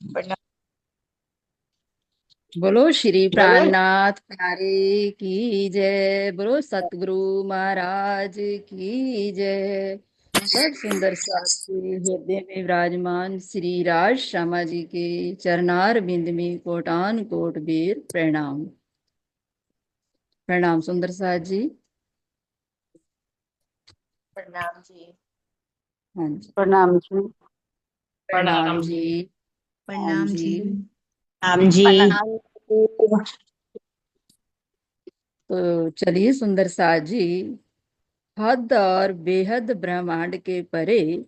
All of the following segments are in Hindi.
प्रणाम। बोलो श्री बोलो। प्राणनाथ प्यारे की जय। बोलो सतगुरु महाराज की जय। सब सुंदर साथी हृदय में विराजमान श्री राज श्यामा जी के चरनार बिंद में कोटान कोट बेर प्रणाम। प्रणाम सुंदर साथ जी। प्रणाम जी। हाँ जी। प्रणाम जी। प्रणाम प्रणाम जी। जी। हाँ प्रणाम जी। जी। प्रणाम जी। प्रणाम। तो चलिए सुंदर साथ जी, हद और बेहद ब्रह्मांड के परे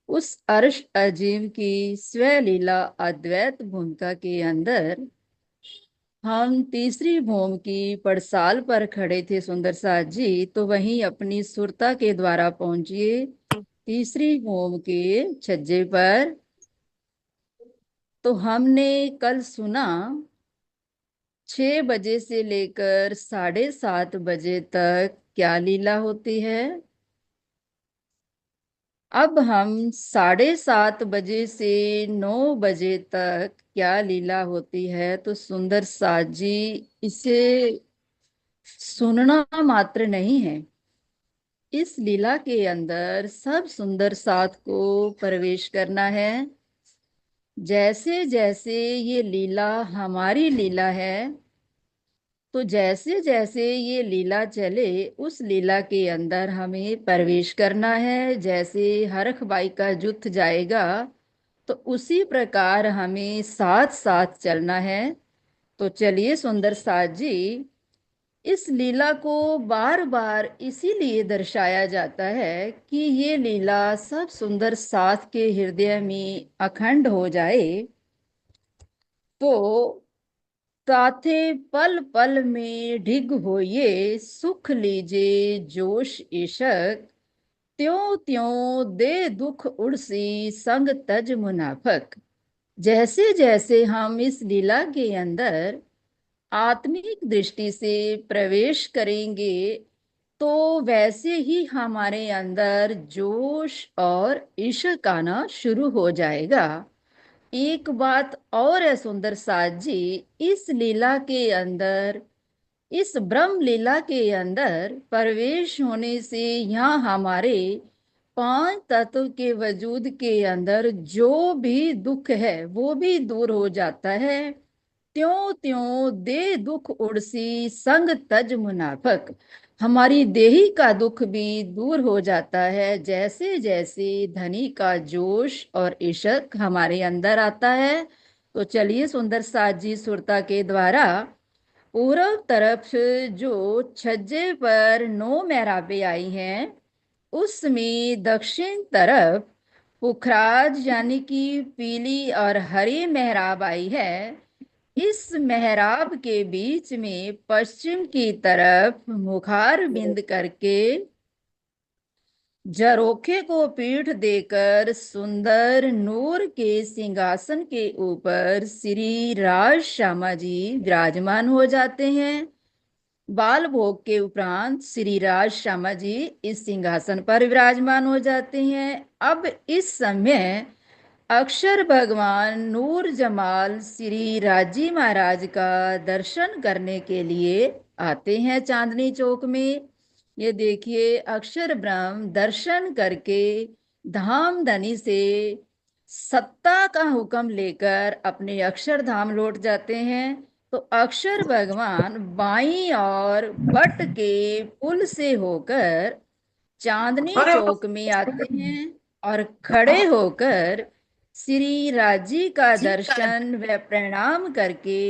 उस अर्श अजीम की स्वलीला अद्वैत भूमिका के अंदर हम तीसरी भूमि की पड़साल पर खड़े थे सुंदर साथ जी। तो वहीं अपनी सुरता के द्वारा पहुंचिए तीसरी भूमि के छज्जे पर। तो हमने कल सुना 6 बजे से लेकर 7:30 बजे तक क्या लीला होती है। अब हम 7:30 बजे से 9 बजे तक क्या लीला होती है। तो सुंदर साथ जी, इसे सुनना मात्र नहीं है, इस लीला के अंदर सब सुंदर साथ को प्रवेश करना है। जैसे जैसे ये लीला हमारी लीला है, तो जैसे जैसे ये लीला चले उस लीला के अंदर हमें प्रवेश करना है। जैसे हरख बाई का जुत जाएगा, तो उसी प्रकार हमें साथ साथ चलना है। तो चलिए सुंदर साथ जी, इस लीला को बार बार इसीलिए दर्शाया जाता है कि ये लीला सब सुंदर साथ के हृदय में अखंड हो जाए। तो ताथे पल पल में ढिग होइए, सुख लीजे जोश इशक, त्यों त्यों दे दुख उड़सी संग तज मुनाफक। जैसे जैसे हम इस लीला के अंदर आत्मिक दृष्टि से प्रवेश करेंगे, तो वैसे ही हमारे अंदर जोश और इश्क आना शुरू हो जाएगा। एक बात और है सुंदर साथ जी, इस लीला के अंदर, इस ब्रह्म लीला के अंदर प्रवेश होने से यहाँ हमारे पांच तत्व के वजूद के अंदर जो भी दुख है वो भी दूर हो जाता है। त्यों त्यों दे दुख उड़सी संग तज मुनाफक। हमारी देही का दुख भी दूर हो जाता है जैसे जैसे धनी का जोश और इश्क हमारे अंदर आता है। तो चलिए सुंदर साथ जी, सुरता के द्वारा पूर्व तरफ जो छज्जे पर 9 मेहराबें आई हैं, उसमें दक्षिण तरफ पुखराज यानी कि पीली और हरी मेहराब आई है। इस मेहराब के बीच में पश्चिम की तरफ मुखार बिंद करके झरोखे को पीठ देकर सुंदर नूर के सिंहासन के ऊपर श्री राज श्यामा जी विराजमान हो जाते हैं। बाल भोग के उपरांत श्री राज श्यामा जी इस सिंहासन पर विराजमान हो जाते हैं। अब इस समय अक्षर भगवान नूर जमाल श्री राजी महाराज का दर्शन करने के लिए आते हैं चांदनी चौक में। ये देखिए, अक्षर ब्रह्म दर्शन करके धाम धनी से सत्ता का हुक्म लेकर अपने अक्षरधाम लौट जाते हैं। तो अक्षर भगवान बाईं और बट के पुल से होकर चांदनी अरे चौक में आते हैं और खड़े होकर श्री राजी का दर्शन व प्रणाम करके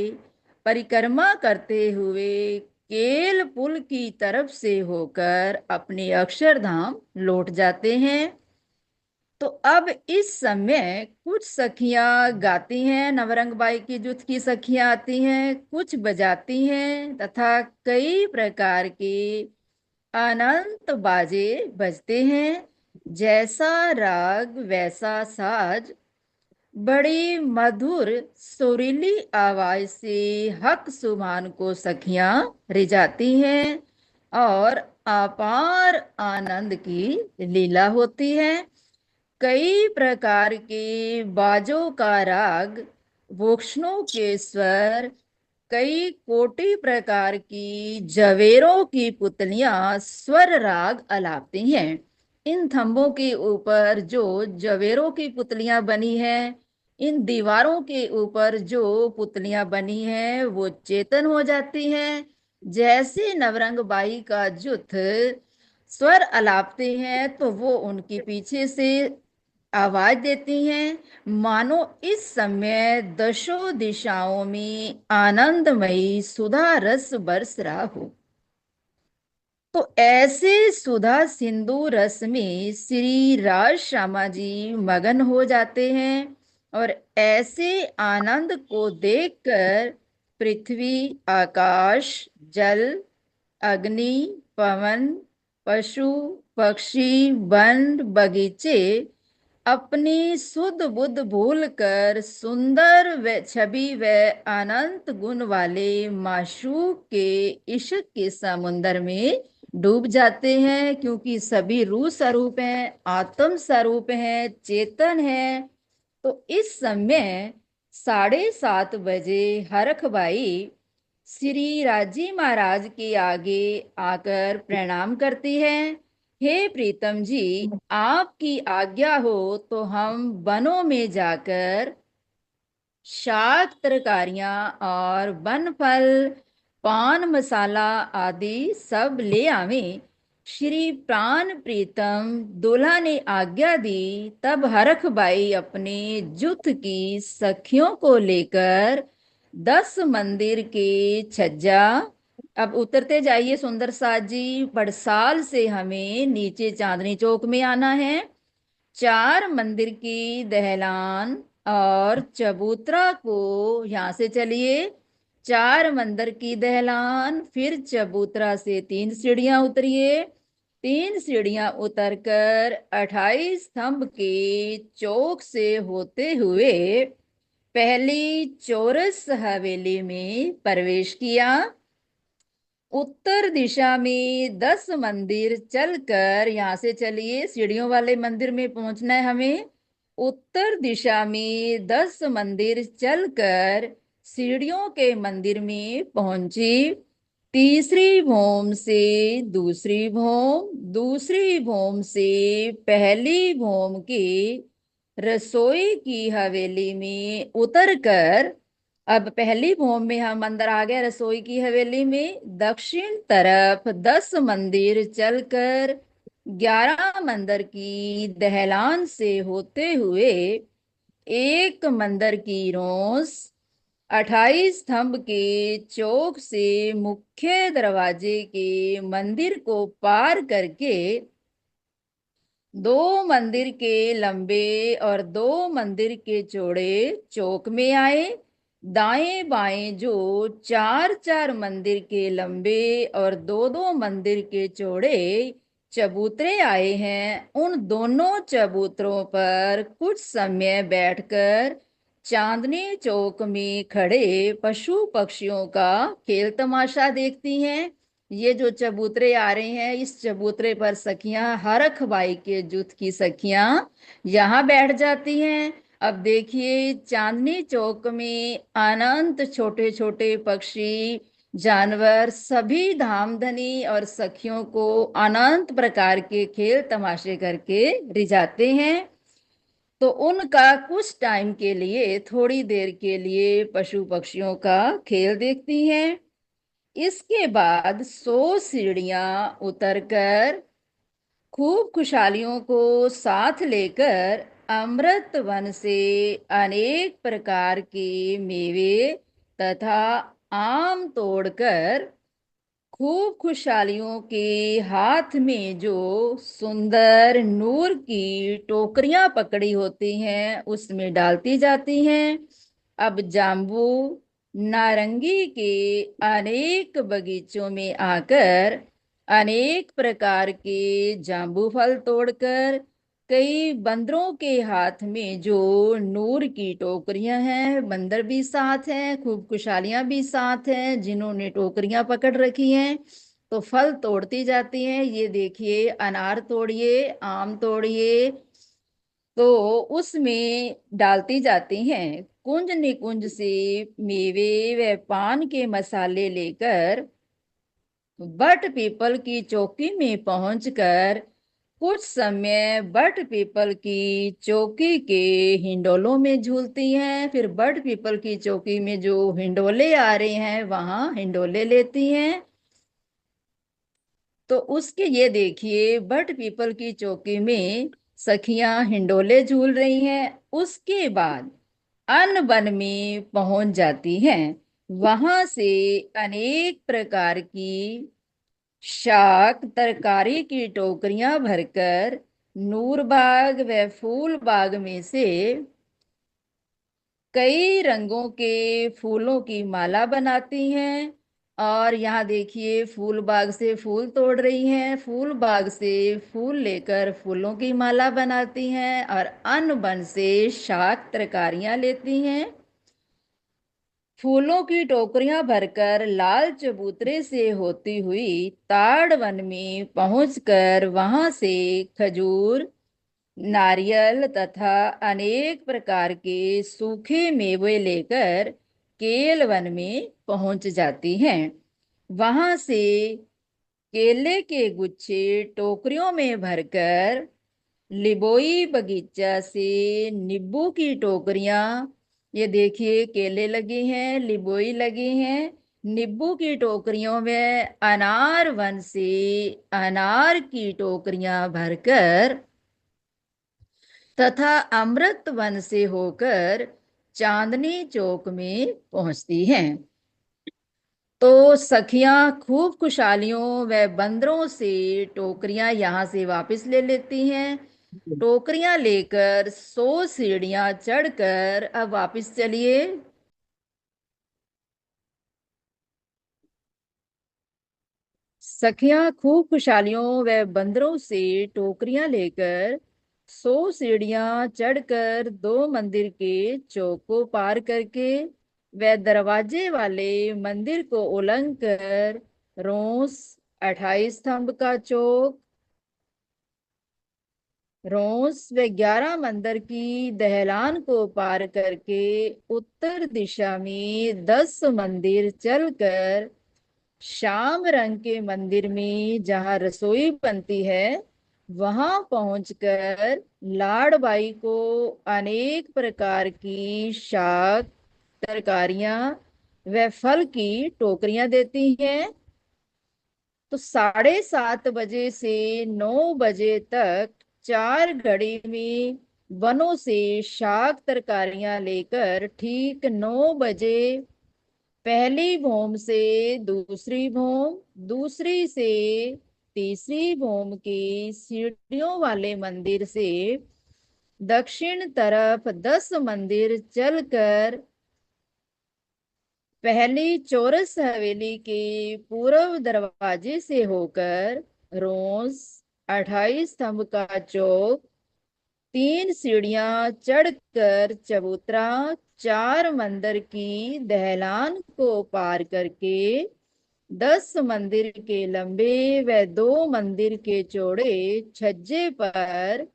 परिक्रमा करते हुए केल पुल की तरफ से होकर अपने अक्षरधाम लौट जाते हैं। तो अब इस समय कुछ सखियां गाती हैं, नवरंग बाई की जुत की सखियां आती हैं, कुछ बजाती हैं तथा कई प्रकार के अनंत बाजे बजते हैं। जैसा राग वैसा साज, बड़ी मधुर सुरीली आवाज से हक सुभान को सखियां रिझाती हैं और अपार आनंद की लीला होती है। कई प्रकार के बाजों का राग, वोक्षणों के स्वर, कई कोटि प्रकार की जवेरों की पुतलियां स्वर राग अलापती हैं। इन थंबों के ऊपर जो जवेरों की पुतलियां बनी हैं, इन दीवारों के ऊपर जो पुतलियां बनी हैं, वो चेतन हो जाती हैं। जैसे नवरंग बाई का जुथ स्वर अलापते हैं तो वो उनके पीछे से आवाज देती हैं, मानो इस समय दशों दिशाओं में आनंदमयी सुधा रस बरस रहा हो। तो ऐसे सुधा सिंधु रस में श्री राज श्यामा जी मगन हो जाते हैं और ऐसे आनंद को देखकर पृथ्वी, आकाश, जल, अग्नि, पवन, पशु, पक्षी, वन, बगीचे अपनी सुध बुध भूल कर सुंदर व छवि व अनंत गुण वाले माशूक के इश्क के समुंदर में डूब जाते हैं, क्योंकि सभी रूह स्वरूप हैं, आत्म स्वरूप हैं, चेतन हैं। तो इस समय 7:30 बजे हरखबाई श्री राजी महाराज के आगे आकर प्रणाम करती है। हे प्रीतम जी, आपकी आज्ञा हो तो हम वनों में जाकर शाक तरकारियां और वन फल, पान मसाला आदि सब ले आवें। श्री प्राण प्रीतम दूल्हा ने आज्ञा दी। तब हरखबाई अपने जुथ की सखियों को लेकर 10 मंदिर के छज्जा, अब उतरते जाइए सुंदर साज जी, बड़साल से हमें नीचे चांदनी चौक में आना है। 4 मंदिर की दहलान और चबूतरा को, यहाँ से चलिए, 4 मंदिर की दहलान, फिर चबूतरा से 3 सीढ़ियां उतरिए। 3 सीढ़ियां उतरकर 28 स्तंभ के चौक से होते हुए पहली चौरस हवेली में प्रवेश किया। उत्तर दिशा में 10 मंदिर चलकर, यहाँ से चलिए, सीढ़ियों वाले मंदिर में पहुंचना है हमें। उत्तर दिशा में 10 मंदिर चलकर सीढ़ियों के मंदिर में पहुंची। तीसरी भौम से दूसरी भौम, दूसरी भौम से पहली भौम की रसोई की हवेली में उतरकर, अब पहली भौम में हम अंदर आ गए रसोई की हवेली में। दक्षिण तरफ 10 मंदिर चलकर 11 मंदिर की दहलान से होते हुए एक मंदिर की रोस, 28 स्तंभ के चौक से मुख्य दरवाजे के मंदिर को पार करके 2 मंदिर के लंबे और 2 मंदिर के चौड़े चौक में आए। दाएं बाएं जो 4-4 मंदिर के लंबे और 2-2 मंदिर के चौड़े चबूतरे आए हैं, उन दोनों चबूतरों पर कुछ समय बैठकर चांदनी चौक में खड़े पशु पक्षियों का खेल तमाशा देखती हैं। ये जो चबूतरे आ रहे हैं, इस चबूतरे पर सखियां, हरखबाई के जुथ की सखियां यहाँ बैठ जाती हैं। अब देखिए, चांदनी चौक में अनंत छोटे छोटे पक्षी, जानवर सभी धामधनी और सखियों को अनंत प्रकार के खेल तमाशे करके रिझाते हैं। तो उनका कुछ टाइम के लिए, थोड़ी देर के लिए पशु पक्षियों का खेल देखती हैं। इसके बाद 100 सीढ़ियां उतरकर खूब खुशहालियों को साथ लेकर अमृत वन से अनेक प्रकार के मेवे तथा आम तोड़कर खूब खुशहालियों के हाथ में जो सुंदर नूर की टोकरियां पकड़ी होती हैं, उसमें डालती जाती हैं। अब जाम्बू, नारंगी के अनेक बगीचों में आकर अनेक प्रकार के जाम्बू फल तोड़कर कई बंदरों के हाथ में जो नूर की टोकरियां हैं, बंदर भी साथ हैं, खूब खुशहालियां भी साथ हैं, जिन्होंने टोकरियां पकड़ रखी हैं, तो फल तोड़ती जाती हैं। ये देखिए, अनार तोड़िए, आम तोड़िए, तो उसमें डालती जाती हैं। कुंज निकुंज से मेवे व पान के मसाले लेकर बट पीपल की चौकी में पहुंचकर कुछ समय बट पीपल की चौकी के हिंडोलों में झूलती हैं। फिर बट पीपल की चौकी में जो हिंडोले आ रहे हैं वहां हिंडोले लेती हैं। तो उसके ये देखिए बट पीपल की चौकी में सखियां हिंडोले झूल रही हैं। उसके बाद अन्न बन में पहुंच जाती हैं। वहां से अनेक प्रकार की शाक तरकारी की टोकरियां भरकर नूरबाग व फूल बाग में से कई रंगों के फूलों की माला बनाती हैं। और यहाँ देखिए फूल बाग से फूल तोड़ रही हैं, फूल बाग से फूल लेकर फूलों की माला बनाती हैं और अन्न बन से शाक तरकारियां लेती हैं। फूलों की टोकरियां भरकर लाल चबूतरे से होती हुई ताड़ वन में पहुंचकर वहां से खजूर नारियल तथा अनेक प्रकार के सूखे मेवे लेकर केल वन में पहुंच जाती हैं। वहां से केले के गुच्छे टोकरियों में भरकर लिबोई बगीचा से नींबू की टोकरियां, ये देखिए केले लगे हैं, लिबोई लगे हैं, नींबू की टोकरियों में अनार वन से अनार की टोकरियां भरकर तथा अमृत वन से होकर चांदनी चौक में पहुंचती हैं। तो सखियां खूब खुशहालियों व बंदरों से टोकरियां यहाँ से वापस ले लेती हैं। टोकरियां लेकर 100 सीढ़ियां चढ़कर अब वापस चलिए। सखियां खूब खुशहालियों व बंदरों से टोकरियां लेकर 100 सीढ़ियां चढ़कर 2 मंदिर के चौक को पार करके व दरवाजे वाले मंदिर को उलंघ कर रोंस 28 स्तंभ का चौक, रोंस व 11 मंदिर की दहलान को पार करके उत्तर दिशा में 10 मंदिर चलकर श्याम रंग के मंदिर में जहाँ रसोई बनती है वहां पहुंचकर लाड़बाई को अनेक प्रकार की शाक तरकारियां व फल की टोकरियां देती हैं। तो 7:30 बजे से 9 बजे तक 4 घड़ी में वनों से शाक तरकारियां लेकर ठीक 9 बजे पहली भूम से दूसरी भूम, दूसरी से तीसरी भूम की सीढ़ियों वाले मंदिर से दक्षिण तरफ 10 मंदिर चलकर पहली चौरस हवेली के पूर्व दरवाजे से होकर रोज 28 स्तंभ का चौक, 3 सीढ़ियां चढ़कर चबूतरा, 4 मंदिर की दहलान को पार करके 10 मंदिर के लंबे व 2 मंदिर के चौड़े छज्जे पर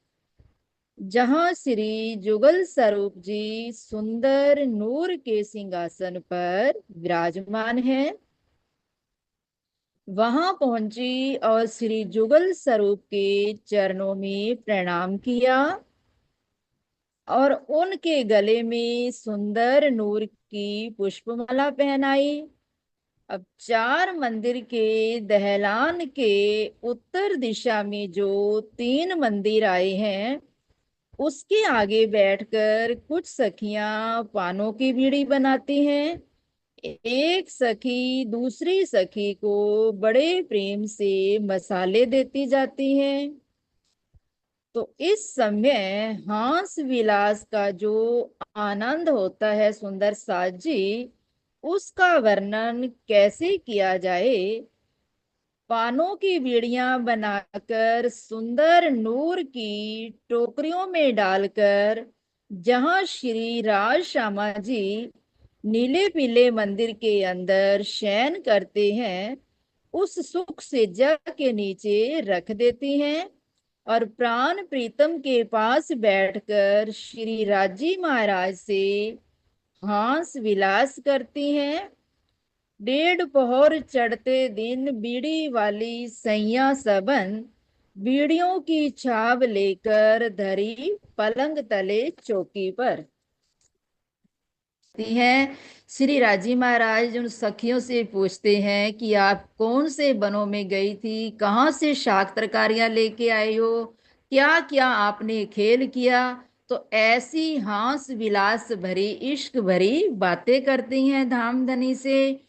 जहां श्री जुगल स्वरूप जी सुंदर नूर के सिंहासन पर विराजमान है वहां पहुंची और श्री जुगल स्वरूप के चरणों में प्रणाम किया और उनके गले में सुंदर नूर की पुष्पमाला पहनाई। अब 4 मंदिर के दहलान के उत्तर दिशा में जो 3 मंदिर आए हैं उसके आगे बैठकर कुछ सखियां पानों की बीड़ी बनाती हैं। एक सखी दूसरी सखी को बड़े प्रेम से मसाले देती जाती हैं। तो इस समय हांस विलास का जो आनंद होता है सुंदर साज जी, उसका वर्णन कैसे किया जाए। पानों की बीड़ियां बनाकर सुंदर नूर की टोकरियों में डालकर जहां श्री राज श्यामा जी नीले पीले मंदिर के अंदर शयन करते हैं उस सुख से जग के नीचे रख देती हैं। और प्राण प्रीतम के पास बैठकर श्री राजी महाराज से हास विलास करती हैं। डेढ़ पहर चढ़ते दिन बीड़ी वाली सैया सबन बीड़ियों की छाब लेकर धरी पलंग तले चौकी पर हैं। श्री राजी महाराज उन सखियों से पूछते हैं कि आप कौन से बनों में गई थी, कहाँ से शाक तरकारियां लेके आई हो, क्या क्या आपने खेल किया। तो ऐसी हास विलास भरी इश्क भरी बातें करती हैं धामधनी से।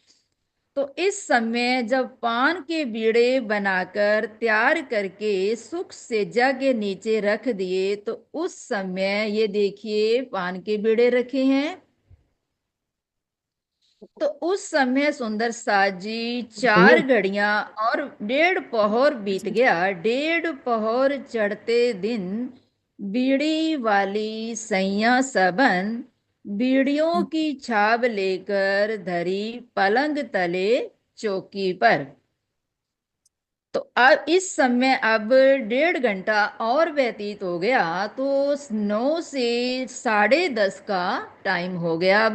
तो इस समय जब पान के बीड़े बनाकर तैयार करके सुख सेजा के नीचे रख दिए, तो उस समय ये देखिए पान के बीड़े रखे हैं। तो उस समय सुंदर साज जी चार घड़ियां और डेढ़ पहर बीत गया। डेढ़ पहर चढ़ते दिन बीड़ी वाली सैया सबन बीड़ियों की छाब लेकर धरी पलंग तले चौकी पर। तो अब इस समय अब 1.5 घंटा और व्यतीत हो गया, तो 9 से 10:30 का टाइम हो गया।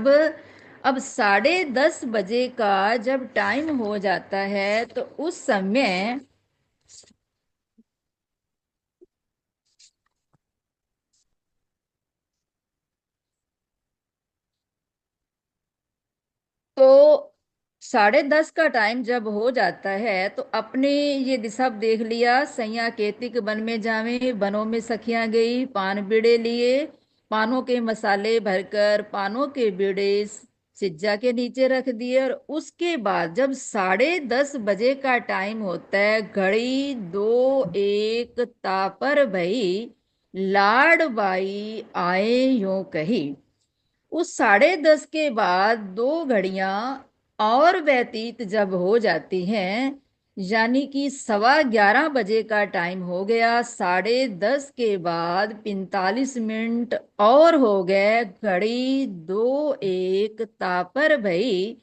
अब 10:30 बजे का जब टाइम हो जाता है, तो उस समय तो 10:30 का टाइम जब हो जाता है, तो अपने ये सब देख लिया। सैया केतिक वन में जावे, बनों में सखियां गई, पान बीड़े लिए, पानों के मसाले भरकर पानों के बीड़े सिज्जा के नीचे रख दिए। और उसके बाद जब 10:30 बजे का टाइम होता है, घड़ी 2:01 तापर भई लाड बाई आए यूं कही। उस 10:30 के बाद 2 घड़ियां और व्यतीत जब हो जाती हैं, यानी कि 11:15 बजे का टाइम हो गया, 10:30 के बाद 45 मिनट और हो गए, घड़ी 2:01 तापर भई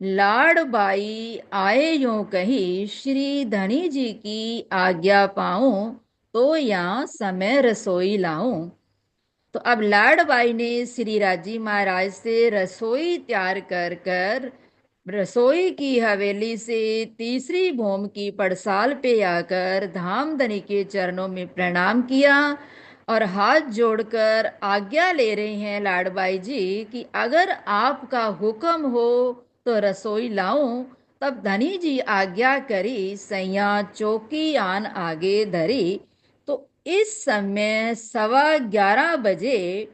लाड बाई आए यूं कही, श्री धनी जी की आज्ञा पाऊं तो यहाँ समय रसोई लाऊं। तो अब लाडबाई ने श्री राजी महाराज से रसोई तैयार कर कर रसोई की हवेली से तीसरी भूम की पड़साल पे आकर धामधनी के चरणों में प्रणाम किया और हाथ जोड़कर आज्ञा ले रहे हैं लाडबाई जी कि अगर आपका हुक्म हो तो रसोई लाऊं। तब धनी जी आज्ञा करी, सैया चौकी आन आगे धरी। तो इस समय 11:15 बजे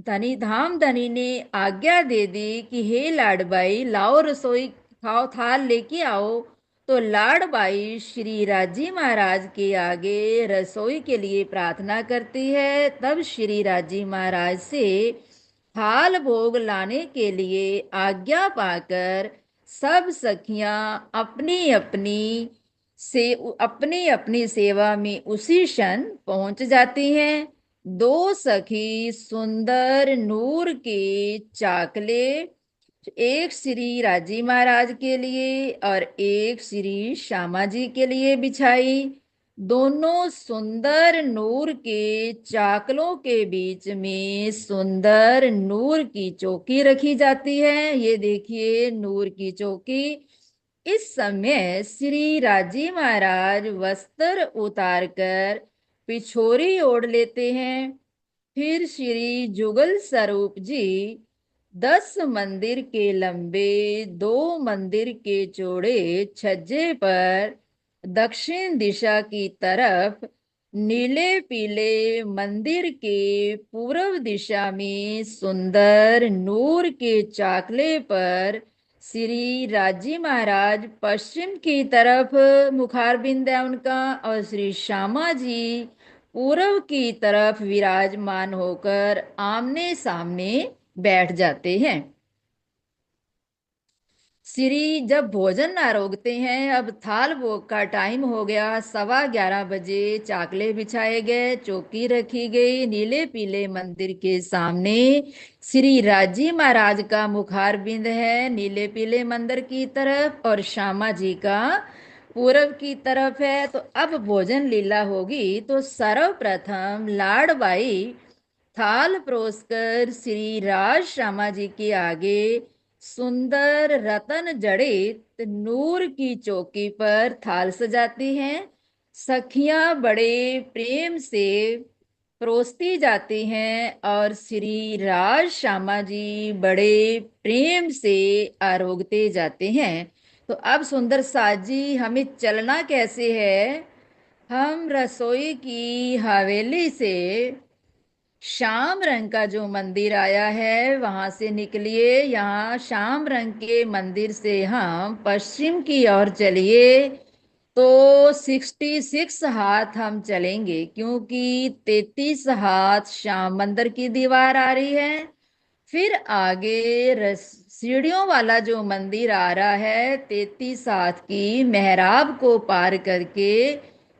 धनी ने आज्ञा दे दी कि हे लाडबाई, लाओ रसोई, खाओ, थाल लेके आओ। तो लाडबाई श्री राजी महाराज के आगे रसोई के लिए प्रार्थना करती है। तब श्री राजी महाराज से थाल भोग लाने के लिए आज्ञा पाकर सब सखियां अपनी अपनी से अपनी अपनी सेवा में उसी क्षण पहुंच जाती हैं। दो सखी सुंदर नूर के चाकले, एक श्री राजी महाराज के लिए और एक श्री श्यामा जी के लिए बिछाई। दोनों सुंदर नूर के चाकलों के बीच में सुंदर नूर की चौकी रखी जाती है। ये देखिए नूर की चौकी। इस समय श्री राजी महाराज वस्त्र उतारकर पिछोरी ओढ़ लेते हैं। फिर श्री जुगल स्वरूप जी 10 मंदिर के लंबे, 2 मंदिर के चौड़े छज्जे पर दक्षिण दिशा की तरफ नीले पीले मंदिर के पूर्व दिशा में सुंदर नूर के चाकले पर श्री राजी महाराज पश्चिम की तरफ मुखारबिंद है उनका, और श्री श्यामा जी पूर्व की तरफ विराजमान होकर आमने सामने बैठ जाते हैं। श्री जब भोजन आरोगते हैं, अब थाल भोग का टाइम हो गया, 11:15 बजे चाकले बिछाए गए, चौकी रखी गई, नीले पीले मंदिर के सामने श्री राजी महाराज का मुखारबिंद है नीले पीले मंदिर की तरफ, और श्यामा जी का पूरब की तरफ है। तो अब भोजन लीला होगी। तो सर्वप्रथम लाड़बाई थाल परोसकर श्री राज श्यामा जी के आगे सुंदर रतन जड़ित नूर की चौकी पर थाल सजाती हैं। सखियां बड़े प्रेम से परोसती जाती हैं और श्री राज श्यामा जी बड़े प्रेम से आरोगते जाते हैं। तो अब सुंदर साज जी, हमें चलना कैसे है? हम रसोई की हवेली से श्याम रंग का जो मंदिर आया है वहां से निकलिए। यहाँ श्याम रंग के मंदिर से हम पश्चिम की ओर चलिए। तो 66 हाथ हम चलेंगे, क्योंकि 33 हाथ श्याम मंदिर की दीवार आ रही है। फिर आगे सीढ़ियों वाला जो मंदिर आ रहा है, 33 हाथ की मेहराब को पार करके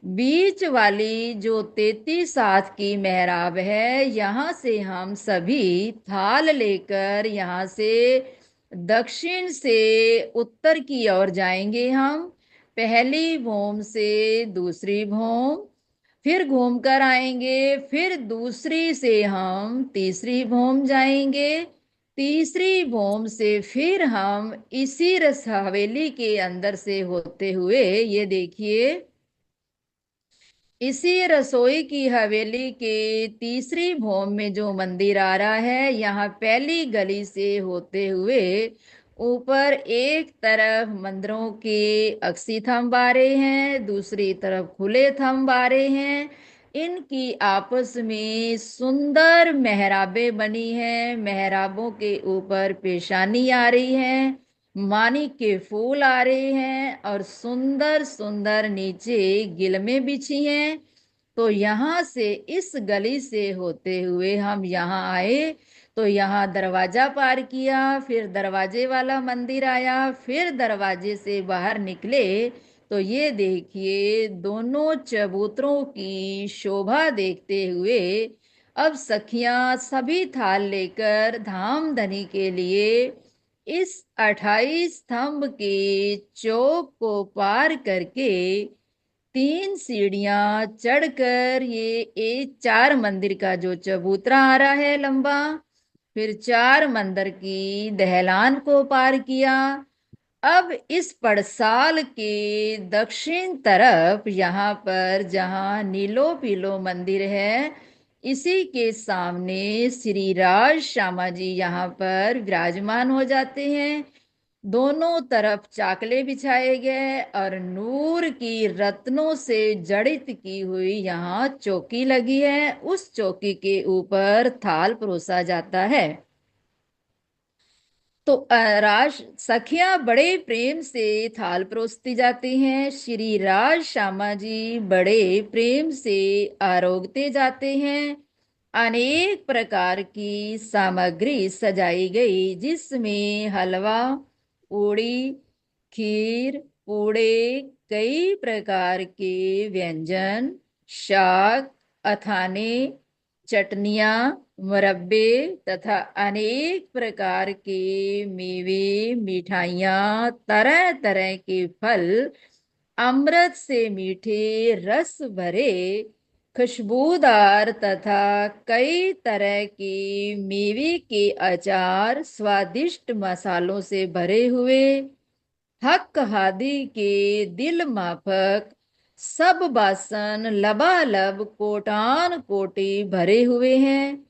बीच वाली जो 33 हाथ की मेहराब है, यहाँ से हम सभी थाल लेकर यहाँ से दक्षिण से उत्तर की ओर जाएंगे। हम पहली भूम से दूसरी भूम, फिर घूम कर आएंगे। फिर दूसरी से हम तीसरी भूम जाएंगे। तीसरी भूम से फिर हम इसी रस हवेली के अंदर से होते हुए, ये देखिए, इसी रसोई की हवेली के तीसरी भूम में जो मंदिर आ रहा है, यहाँ पहली गली से होते हुए ऊपर एक तरफ मंदिरों के अक्सी थंब आ रहे हैं, दूसरी तरफ खुले थंब आ रहे हैं। इनकी आपस में सुंदर मेहराबें बनी हैं। मेहराबों के ऊपर पेशानी आ रही है, मानिक के फूल आ रहे हैं और सुंदर सुंदर नीचे गिलमें बिछी हैं। तो यहाँ से इस गली से होते हुए हम यहाँ आए। तो यहाँ दरवाजा पार किया, फिर दरवाजे वाला मंदिर आया, फिर दरवाजे से बाहर निकले। तो ये देखिए, दोनों चबूतरों की शोभा देखते हुए अब सखियां सभी थाल लेकर धाम धनी के लिए इस 28 स्तंभ के चौक को पार करके 3 सीढ़ियां चढ़कर ये 4 मंदिर का जो चबूतरा आ रहा है लंबा, फिर 4 मंदिर की दहलान को पार किया। अब इस पड़साल के दक्षिण तरफ यहाँ पर जहाँ नीलो पीलो मंदिर है, इसी के सामने श्री राज श्यामा जी यहाँ पर विराजमान हो जाते हैं। दोनों तरफ चाकले बिछाए गए और नूर की रत्नों से जड़ित की हुई यहाँ चौकी लगी है। उस चौकी के ऊपर थाल परोसा जाता है। तो राज सखियां बड़े प्रेम से थाल परोसती जाती हैं। श्री राज श्यामा जी बड़े प्रेम से आरोगते जाते हैं। अनेक प्रकार की सामग्री सजाई गई, जिसमें हलवा, पूड़ी, खीर, पूड़े, कई प्रकार के व्यंजन, शाक, अथाने, चटनियाँ, मुरब्बे तथा अनेक प्रकार के मेवे, मिठाइयाँ, तरह तरह के फल, अमृत से मीठे, रस भरे, खुशबूदार तथा कई तरह के मेवे के अचार, स्वादिष्ट मसालों से भरे हुए, हक हादी के दिल माफक सब बासन लबालब कोटान कोटी भरे हुए हैं।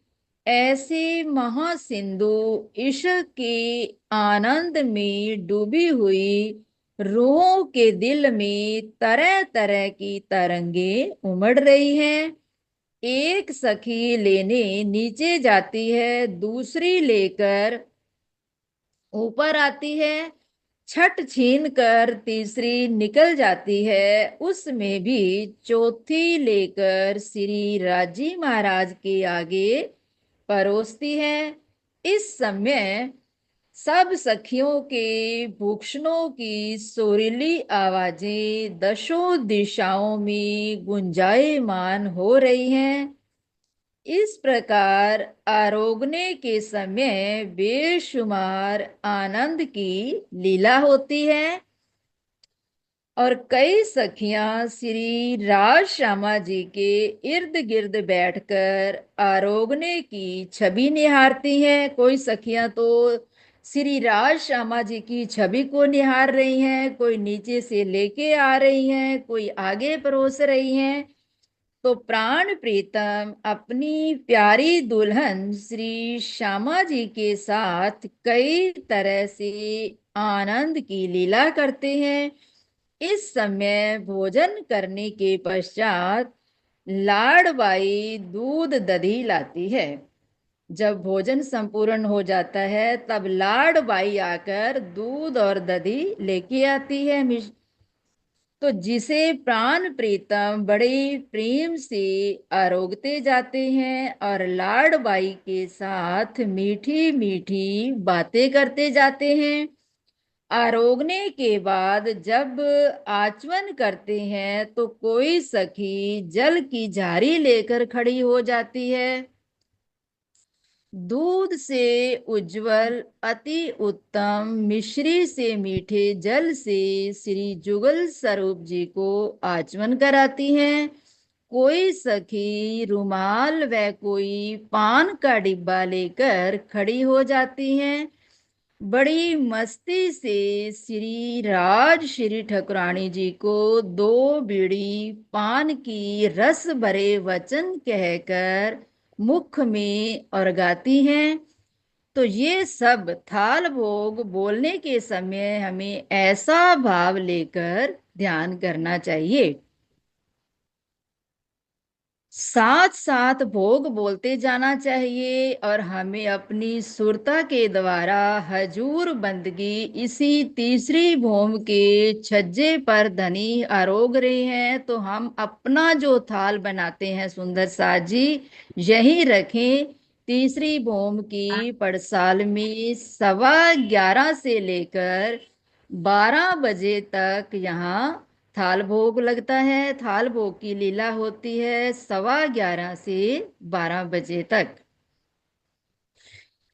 ऐसे महासिंधु इश्क के आनंद में डूबी हुई रूहों के दिल में तरह तरह की तरंगे उमड़ रही हैं। एक सखी लेने नीचे जाती है, दूसरी लेकर ऊपर आती है, छठ छीन कर तीसरी निकल जाती है, उसमें भी चौथी लेकर श्री राजी महाराज के आगे परोसती है। इस समय सब सखियों के भूषणों की सुरीली आवाजें दशों दिशाओं में गुंजायमान हो रही हैं। इस प्रकार आरोगने के समय बेशुमार आनंद की लीला होती है। और कई सखियां श्री राज श्यामा जी के इर्द गिर्द बैठकर आरोगने की छवि निहारती हैं। कोई सखियां तो श्री राज श्यामा जी की छवि को निहार रही हैं, कोई नीचे से लेके आ रही हैं, कोई आगे परोस रही हैं। तो प्राण प्रीतम अपनी प्यारी दुल्हन श्री श्यामा जी के साथ कई तरह से आनंद की लीला करते हैं। इस समय भोजन करने के पश्चात लाड़बाई दूध दधी लाती है। जब भोजन संपूर्ण हो जाता है तब लाड़बाई आकर दूध और दधी लेके आती है। तो जिसे प्राण प्रीतम बड़े प्रेम से आरोगते जाते हैं और लाड़बाई के साथ मीठी मीठी बातें करते जाते हैं। आरोगने के बाद जब आचमन करते हैं तो कोई सखी जल की झारी लेकर खड़ी हो जाती है। दूध से उज्जवल अति उत्तम मिश्री से मीठे जल से श्री जुगल स्वरूप जी को आचमन कराती हैं। कोई सखी रुमाल व कोई पान का डिब्बा लेकर खड़ी हो जाती हैं। बड़ी मस्ती से श्री राज श्री ठाकुरानी जी को दो बीड़ी पान की रस भरे वचन कहकर मुख में गाती हैं। तो ये सब थाल भोग बोलने के समय हमें ऐसा भाव लेकर ध्यान करना चाहिए। साथ साथ भोग बोलते जाना चाहिए और हमें अपनी सुरता के द्वारा हजूर बंदगी इसी तीसरी भौम के छज्जे पर धनी आरोग रहे हैं। तो हम अपना जो थाल बनाते हैं सुंदर साज जी यही रखें। तीसरी भौम की पड़साल में 11:15 से लेकर 12 बजे तक यहाँ थाल भोग लगता है। थाल भोग की लीला होती है 11:15 से 12 बजे तक।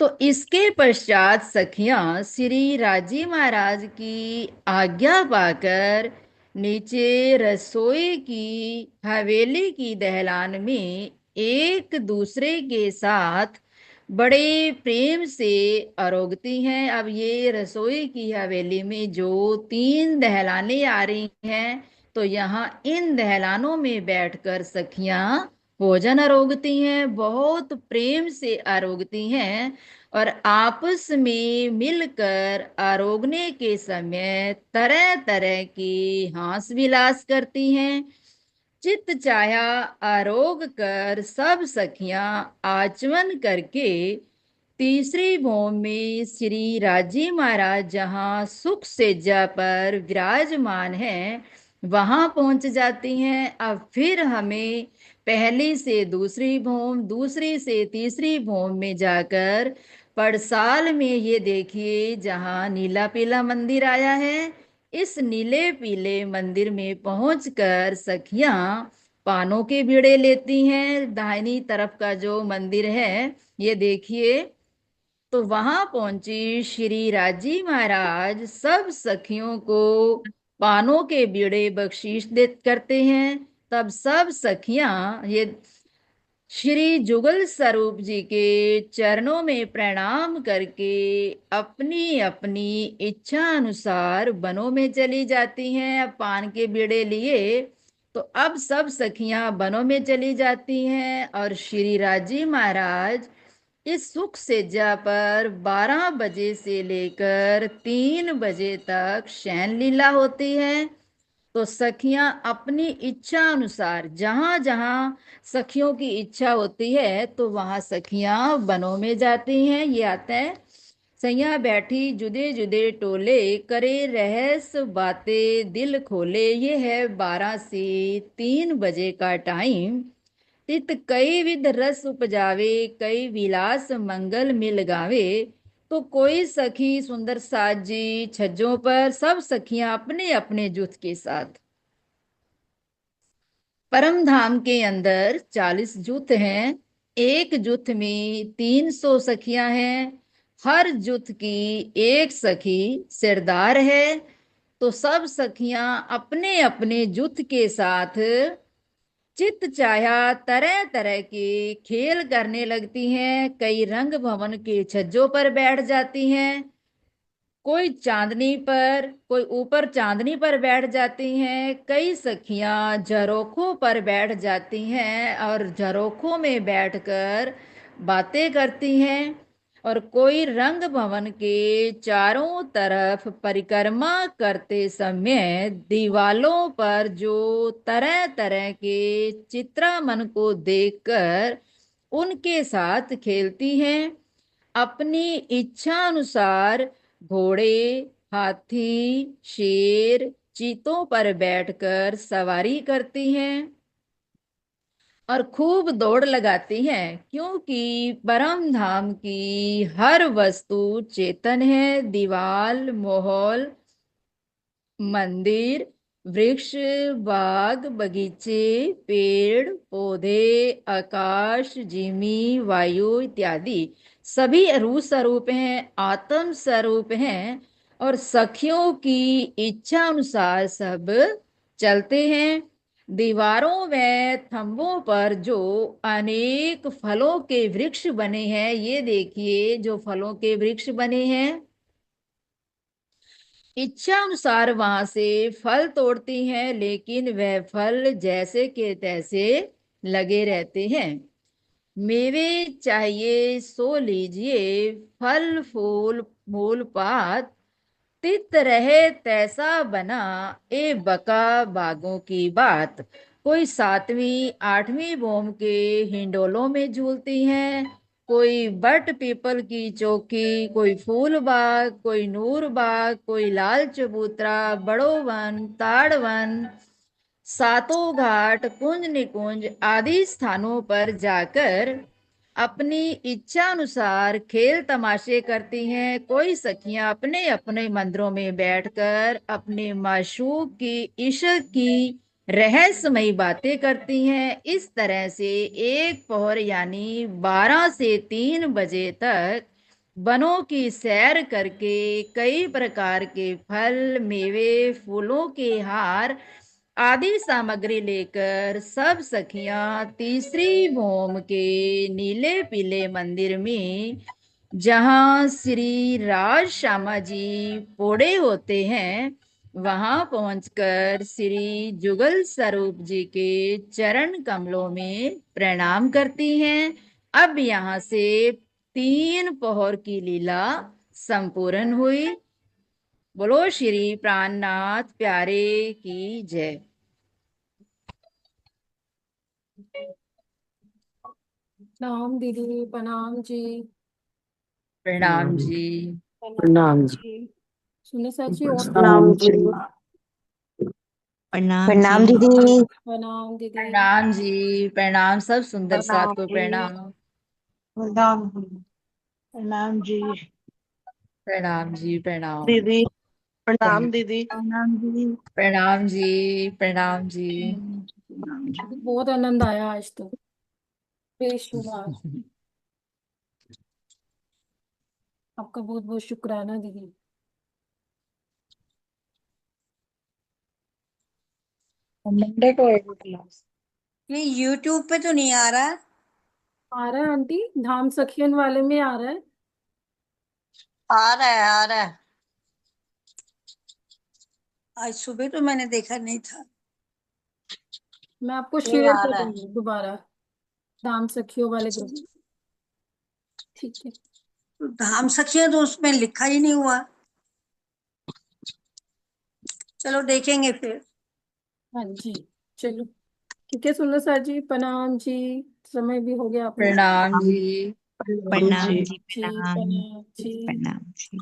तो इसके पश्चात सखियां श्री राजी महाराज की आज्ञा पाकर नीचे रसोई की हवेली की दहलान में एक दूसरे के साथ बड़े प्रेम से आरोगती हैं। अब ये रसोई की हवेली में जो 3 दहलाने आ रही हैं तो यहाँ इन दहलानों में बैठकर सखियां भोजन आरोगती हैं, बहुत प्रेम से आरोगती हैं और आपस में मिलकर आरोगने के समय तरह तरह की हास विलास करती हैं। चित चाया आरोग कर सब सखियां आचमन करके तीसरी भौम में श्री राजी महाराज जहाँ सुख सेजा पर विराजमान हैं वहां पहुंच जाती हैं। अब फिर हमें पहली से दूसरी भौम, दूसरी से तीसरी भौम में जाकर पड़साल में ये देखिए जहाँ नीला पीला मंदिर आया है, इस नीले पीले मंदिर में पहुंचकर सखियां पानों के बीड़े लेती हैं। दाहिनी तरफ का जो मंदिर है ये देखिए। तो वहां पहुंची श्री राजी महाराज सब सखियों को पानों के बीड़े बख्शीश दे करते हैं। तब सब सखियां ये श्री जुगल स्वरूप जी के चरणों में प्रणाम करके अपनी अपनी इच्छा अनुसार वनों में चली जाती हैं। अब पान के बीड़े लिए तो अब सब सखियां वनों में चली जाती हैं और श्री राजी महाराज इस सुख सेजा पर 12 बजे से लेकर 3 बजे तक शयन लीला होती है। तो सखियां अपनी इच्छा अनुसार जहां जहां सखियों की इच्छा होती है तो वहां सखियां वनों में जाती हैं। ये आता है सैया बैठी जुदे जुदे टोले करे रहस बातें दिल खोले। ये है 12 से 3 बजे का टाइम। तित कई विध रस उपजावे कई विलास मंगल मिल गावे। तो कोई सखी सुंदर साज जी छज्जों पर सब सखियां अपने अपने जुथ के साथ। परम धाम के अंदर 40 जुथ हैं। एक जुथ में 300 सखियां हैं। हर जुथ की एक सखी सिरदार है। तो सब सखियां अपने अपने जुथ के साथ चित चाह्या तरह तरह के खेल करने लगती हैं। कई रंग भवन के छज्जों पर बैठ जाती हैं, कोई चांदनी पर, कोई ऊपर चांदनी पर बैठ जाती हैं। कई सखियां झरोखों पर बैठ जाती हैं और झरोखों में बैठकर बातें करती हैं। और कोई रंग भवन के चारों तरफ परिक्रमा करते समय दीवालों पर जो तरह तरह के चित्र मन को देखकर उनके साथ खेलती हैं। अपनी इच्छा अनुसार घोड़े, हाथी, शेर, चीतों पर बैठकर सवारी करती हैं और खूब दौड़ लगाती हैं, क्योंकि परम धाम की हर वस्तु चेतन है। दीवाल, माहौल, मंदिर, वृक्ष, बाग बगीचे, पेड़ पौधे, आकाश, जिमी, वायु इत्यादि सभी रूप स्वरूप हैं, आत्म स्वरूप हैं और सखियों की इच्छा अनुसार सब चलते हैं। दीवारों में थंबों पर जो अनेक फलों के वृक्ष बने हैं, ये देखिए जो फलों के वृक्ष बने हैं, इच्छा अनुसार वहां से फल तोड़ती हैं, लेकिन वह फल जैसे के तैसे लगे रहते हैं। मेवे चाहिए सो लीजिए, फल फूल मूल पात, तित रहे तैसा बना, ए बका बागों की बात। कोई सातवीं आठवीं बोम के हिंडोलों में झूलती हैं, कोई बट पीपल की चौकी, कोई फूल बाग, कोई नूर बाग, कोई लाल चबूतरा, बड़ो वन, ताड़ वन, सातों घाट, कुंज निकुंज आदि स्थानों पर जाकर अपनी इच्छा अनुसार खेल तमाशे करती हैं। कोई सखियां अपने अपने मंदिरों में बैठकर अपने माशूक की इश्क की रहस्यमयी बातें करती हैं। इस तरह से एक पहर यानी 12 से 3 बजे तक वनों की सैर करके कई प्रकार के फल, मेवे, फूलों के हार आदि सामग्री लेकर सब सखियां तीसरी भौम के नीले पीले मंदिर में, जहां श्री राज श्यामा जी पोड़े होते हैं, वहां पहुंचकर श्री जुगल स्वरूप जी के चरण कमलों में प्रणाम करती हैं। अब यहाँ से 3 पहर की लीला संपूर्ण हुई। बोलो श्री प्राणनाथ प्यारे की जय। प्रणाम दीदी, प्रणाम जी। प्रणाम जी। प्रणाम जी। सुने सची और प्रणाम जी। प्रणाम दीदी। प्रणाम दीदी। प्रणाम जी। प्रणाम सब सुंदर साथ को जी। प्रणाम। प्रणाम प्रणाम जी। प्रणाम जी। प्रणाम। दीदी प्रणाम दीदी। प्रणाम जी। प्रणाम जी। प्रणाम जी। प्रणाम जी। बहुत आनंद आया आज तो, बेशुमार। आपका बहुत बहुत शुक्राना दीदी। मंडे को एक क्लास। नहीं, यूट्यूब पे तो नहीं आ रहा। आ रहा है आंटी, धाम सखियन वाले में आ रहा है। आ रहा है, आ रहा है। आज सुबह तो मैंने देखा नहीं था। मैं आपको नहीं शेयर आ कर रहा है। दूंगी दोबारा, धाम सखियों वाले ग्रुप। ठीक है। तो धाम सखिया तो उसमें लिखा ही नहीं हुआ। चलो देखेंगे फिर। हाँ जी, चलो ठीक है। सुनो सर जी, प्रणाम जी। समय भी हो गया अपना। प्रणाम जी। प्रणाम प्रणाम जी। जी। जी प्रणाम। प्रणाम जी। प्रणाम जी।